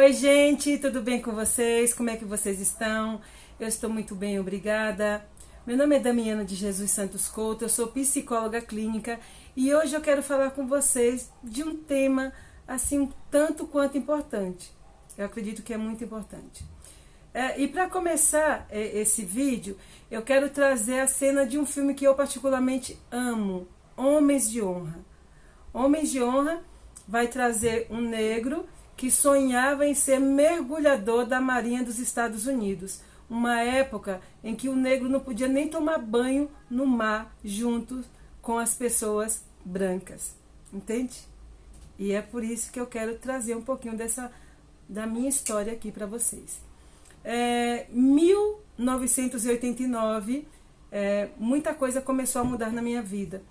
Oi, gente, tudo bem com vocês? Como é que vocês estão? Eu estou muito bem, obrigada. Meu nome é Damiana de Jesus Santos Couto, eu sou psicóloga clínica e hoje eu quero falar com vocês de um tema assim um tanto quanto importante. Eu acredito que é muito importante. E para começar esse vídeo, eu quero trazer a cena de um filme que eu particularmente amo, Homens de Honra. Homens de Honra vai trazer um negro que sonhava em ser mergulhador da Marinha dos Estados Unidos. Uma época em que o negro não podia nem tomar banho no mar junto com as pessoas brancas. Entende? E é por isso que eu quero trazer um pouquinho da minha história aqui para vocês. 1989, muita coisa começou a mudar na minha vida.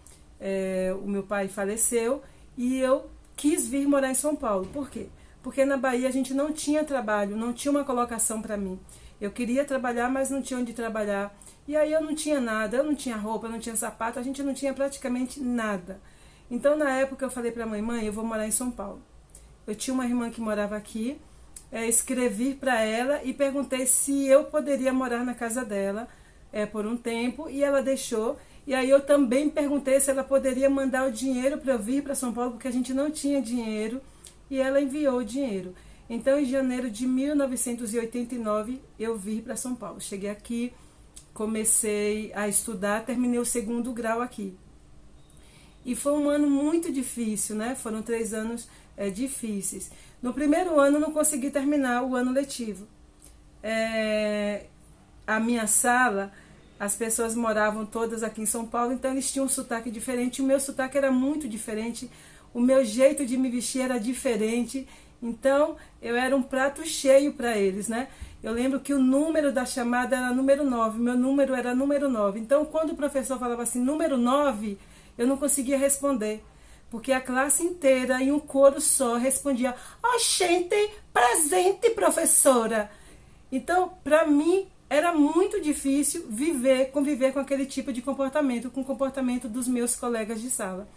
O meu pai faleceu e eu quis vir morar em São Paulo. Por quê? Porque na Bahia a gente não tinha trabalho, não tinha uma colocação para mim. Eu queria trabalhar, mas não tinha onde trabalhar. E aí eu não tinha nada, eu não tinha roupa, não tinha sapato, a gente não tinha praticamente nada. Então na época eu falei para a mãe, eu vou morar em São Paulo. Eu tinha uma irmã que morava aqui, escrevi para ela e perguntei se eu poderia morar na casa dela por um tempo, e ela deixou. E aí eu também perguntei se ela poderia mandar o dinheiro para eu vir para São Paulo, porque a gente não tinha dinheiro, e ela enviou o dinheiro. Então, em janeiro de 1989, eu vim para São Paulo. Cheguei aqui, comecei a estudar, terminei o 2º grau aqui. E foi um ano muito difícil, né? Foram 3 anos difíceis. No primeiro ano, não consegui terminar o ano letivo. A minha sala, as pessoas moravam todas aqui em São Paulo, então eles tinham um sotaque diferente. O meu sotaque era muito diferente. O meu jeito de me vestir era diferente. Então, eu era um prato cheio para eles, né? Eu lembro que o número da chamada era número 9, meu número era número 9. Então, quando o professor falava assim, número 9, eu não conseguia responder. Porque a classe inteira, em um coro só, respondia, oxente, presente, professora. Então, para mim, era muito difícil conviver com aquele tipo de comportamento, com o comportamento dos meus colegas de sala.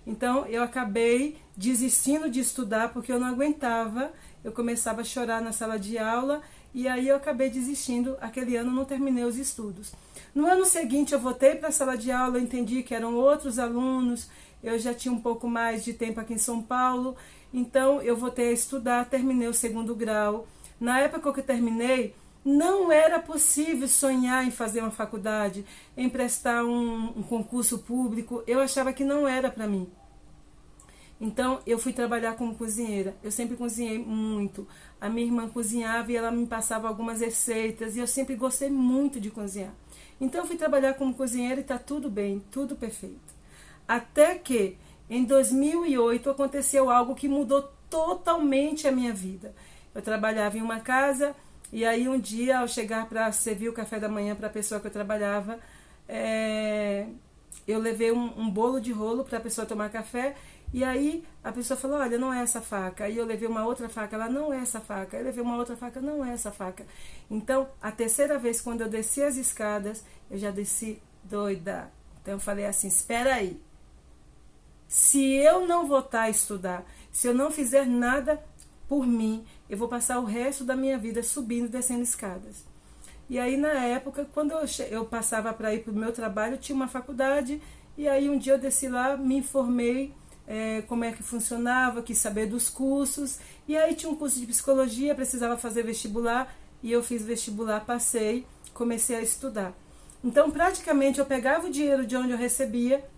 Então, eu acabei desistindo de estudar porque eu não aguentava. Eu começava a chorar na sala de aula e aí eu acabei desistindo. Aquele ano não terminei os estudos. No ano seguinte, eu voltei para a sala de aula, eu entendi que eram outros alunos, eu já tinha um pouco mais de tempo aqui em São Paulo, então eu voltei a estudar, terminei o 2º grau. Na época que eu terminei, não era possível sonhar em fazer uma faculdade, em prestar um concurso público. Eu achava que não era para mim. Então, eu fui trabalhar como cozinheira. Eu sempre cozinhei muito. A minha irmã cozinhava e ela me passava algumas receitas. E eu sempre gostei muito de cozinhar. Então, eu fui trabalhar como cozinheira e está tudo bem, tudo perfeito. Até que, em 2008, aconteceu algo que mudou totalmente a minha vida. Eu trabalhava em uma casa. E aí um dia, ao chegar para servir o café da manhã para a pessoa que eu trabalhava, eu levei um bolo de rolo para a pessoa tomar café. E aí a pessoa falou, olha, não é essa faca. Aí eu levei uma outra faca, ela, não é essa faca. Eu levei uma outra faca, não é essa faca. Então, a terceira vez, quando eu desci as escadas, eu já desci doida. Então eu falei assim, espera aí. Se eu não voltar a estudar, se eu não fizer nada por mim, eu vou passar o resto da minha vida subindo e descendo escadas. E aí, na época, quando eu passava para ir para o meu trabalho, tinha uma faculdade, e aí um dia eu desci lá, me informei como é que funcionava, quis saber dos cursos, e aí tinha um curso de psicologia, precisava fazer vestibular, e eu fiz vestibular, passei, comecei a estudar. Então, praticamente, eu pegava o dinheiro de onde eu recebia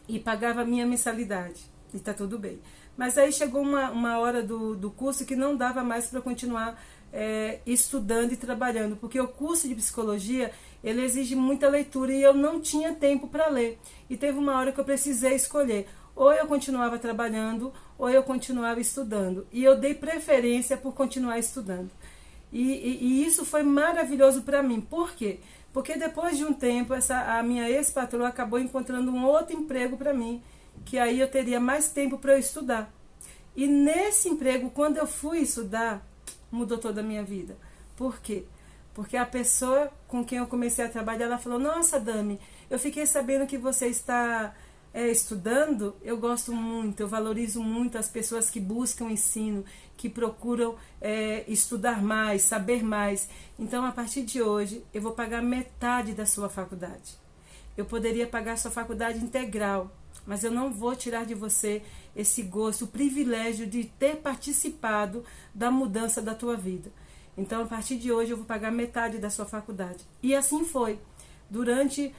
e pagava a minha mensalidade, e tá tudo bem. Mas aí chegou uma hora do curso que não dava mais para continuar estudando e trabalhando, porque o curso de psicologia, ele exige muita leitura e eu não tinha tempo para ler. E teve uma hora que eu precisei escolher, ou eu continuava trabalhando, ou eu continuava estudando. E eu dei preferência por continuar estudando. E isso foi maravilhoso para mim. Por quê? Porque depois de um tempo, a minha ex-patroa acabou encontrando um outro emprego para mim, que aí eu teria mais tempo para eu estudar. E nesse emprego, quando eu fui estudar, mudou toda a minha vida. Por quê? Porque a pessoa com quem eu comecei a trabalhar, ela falou, nossa, Dami, eu fiquei sabendo que você está estudando, eu gosto muito, eu valorizo muito as pessoas que buscam ensino, que procuram estudar mais, saber mais. Então, a partir de hoje, eu vou pagar metade da sua faculdade. Eu poderia pagar a sua faculdade integral, mas eu não vou tirar de você esse gosto, o privilégio de ter participado da mudança da tua vida. Então, a partir de hoje, eu vou pagar metade da sua faculdade. E assim foi. Durante,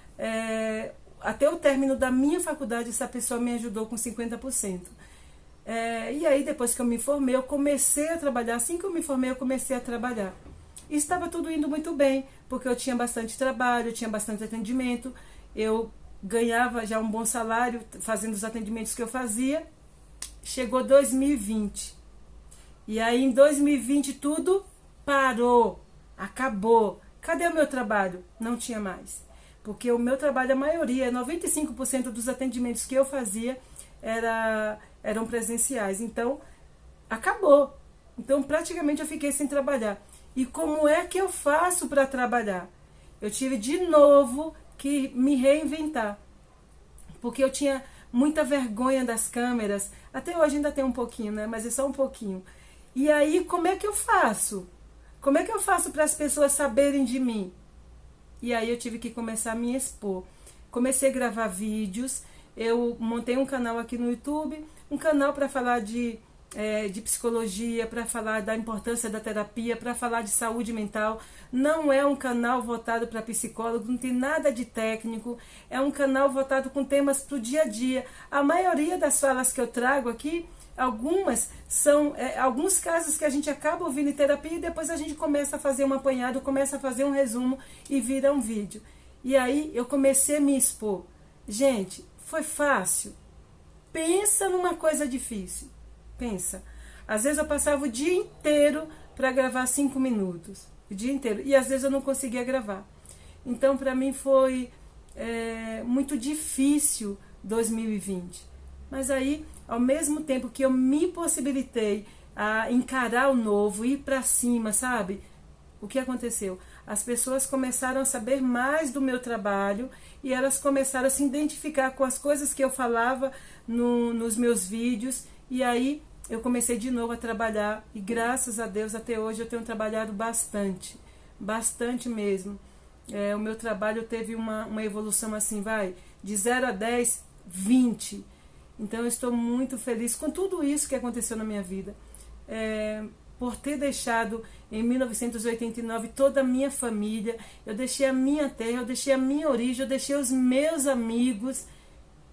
até o término da minha faculdade, essa pessoa me ajudou com 50%. E aí, depois que eu me formei, eu comecei a trabalhar. Assim que eu me formei, eu comecei a trabalhar. E estava tudo indo muito bem, porque eu tinha bastante trabalho, eu tinha bastante atendimento, eu ganhava já um bom salário fazendo os atendimentos que eu fazia. Chegou 2020. E aí, em 2020, tudo parou, acabou. Cadê o meu trabalho? Não tinha mais. Porque o meu trabalho, a maioria, 95% dos atendimentos que eu fazia eram presenciais. Então, acabou. Então, praticamente eu fiquei sem trabalhar. E como é que eu faço para trabalhar? Eu tive de novo que me reinventar. Porque eu tinha muita vergonha das câmeras. Até hoje ainda tem um pouquinho, né? Mas é só um pouquinho. E aí, como é que eu faço? Como é que eu faço para as pessoas saberem de mim? E aí eu tive que começar a me expor. Comecei a gravar vídeos, eu montei um canal aqui no YouTube, um canal para falar de psicologia, para falar da importância da terapia, para falar de saúde mental. Não é um canal voltado para psicólogo, não tem nada de técnico, é um canal voltado com temas para o dia a dia. A maioria das falas que eu trago aqui, algumas são alguns casos que a gente acaba ouvindo em terapia e depois a gente começa a fazer um apanhado, começa a fazer um resumo e vira um vídeo. E aí eu comecei a me expor. Gente, foi fácil? Pensa numa coisa difícil. Pensa. Às vezes eu passava o dia inteiro para gravar 5 minutos. O dia inteiro. E às vezes eu não conseguia gravar. Então para mim foi muito difícil 2020. Mas aí, ao mesmo tempo que eu me possibilitei a encarar o novo, ir para cima, sabe? O que aconteceu? As pessoas começaram a saber mais do meu trabalho e elas começaram a se identificar com as coisas que eu falava nos meus vídeos. E aí eu comecei de novo a trabalhar e graças a Deus até hoje eu tenho trabalhado bastante. Bastante mesmo. O meu trabalho teve uma evolução assim, de 0 a 10, 20. Então eu estou muito feliz com tudo isso que aconteceu na minha vida. Por ter deixado em 1989 toda a minha família, eu deixei a minha terra, eu deixei a minha origem, eu deixei os meus amigos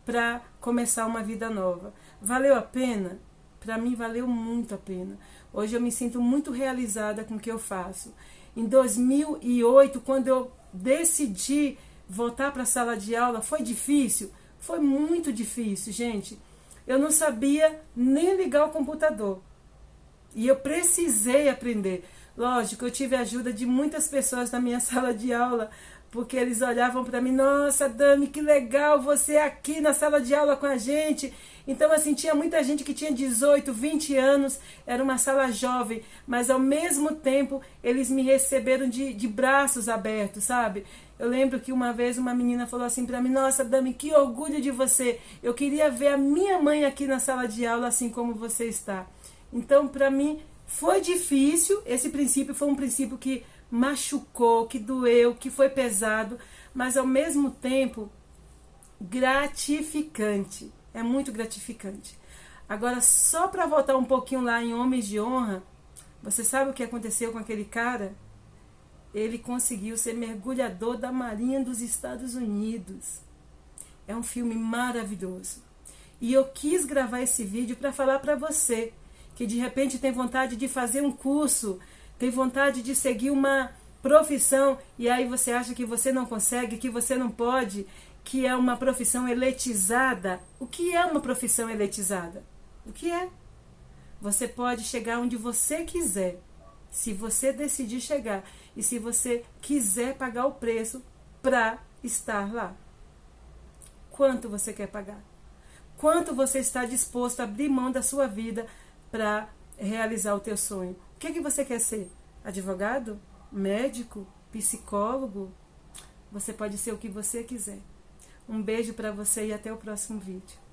para começar uma vida nova. Valeu a pena? Para mim valeu muito a pena. Hoje eu me sinto muito realizada com o que eu faço. Em 2008, quando eu decidi voltar para a sala de aula, foi difícil? Foi muito difícil, gente. Eu não sabia nem ligar o computador. E eu precisei aprender. Lógico, eu tive a ajuda de muitas pessoas na minha sala de aula, porque eles olhavam para mim, nossa, Dami, que legal você aqui na sala de aula com a gente. Então, assim, tinha muita gente que tinha 18, 20 anos, era uma sala jovem, mas ao mesmo tempo eles me receberam de braços abertos, sabe? Eu lembro que uma vez uma menina falou assim para mim, nossa, Dami, que orgulho de você. Eu queria ver a minha mãe aqui na sala de aula assim como você está. Então, para mim, foi difícil. Esse princípio foi um princípio que machucou, que doeu, que foi pesado, mas ao mesmo tempo gratificante. É muito gratificante. Agora, só para voltar um pouquinho lá em Homens de Honra, você sabe o que aconteceu com aquele cara? Ele conseguiu ser mergulhador da Marinha dos Estados Unidos. É um filme maravilhoso. E eu quis gravar esse vídeo para falar para você que de repente tem vontade de fazer um curso, tem vontade de seguir uma profissão e aí você acha que você não consegue, que você não pode, que é uma profissão elitizada. O que é uma profissão elitizada? O que é? Você pode chegar onde você quiser, se você decidir chegar e se você quiser pagar o preço para estar lá. Quanto você quer pagar? Quanto você está disposto a abrir mão da sua vida para realizar o teu sonho? O que você quer ser? Advogado? Médico? Psicólogo? Você pode ser o que você quiser. Um beijo para você e até o próximo vídeo.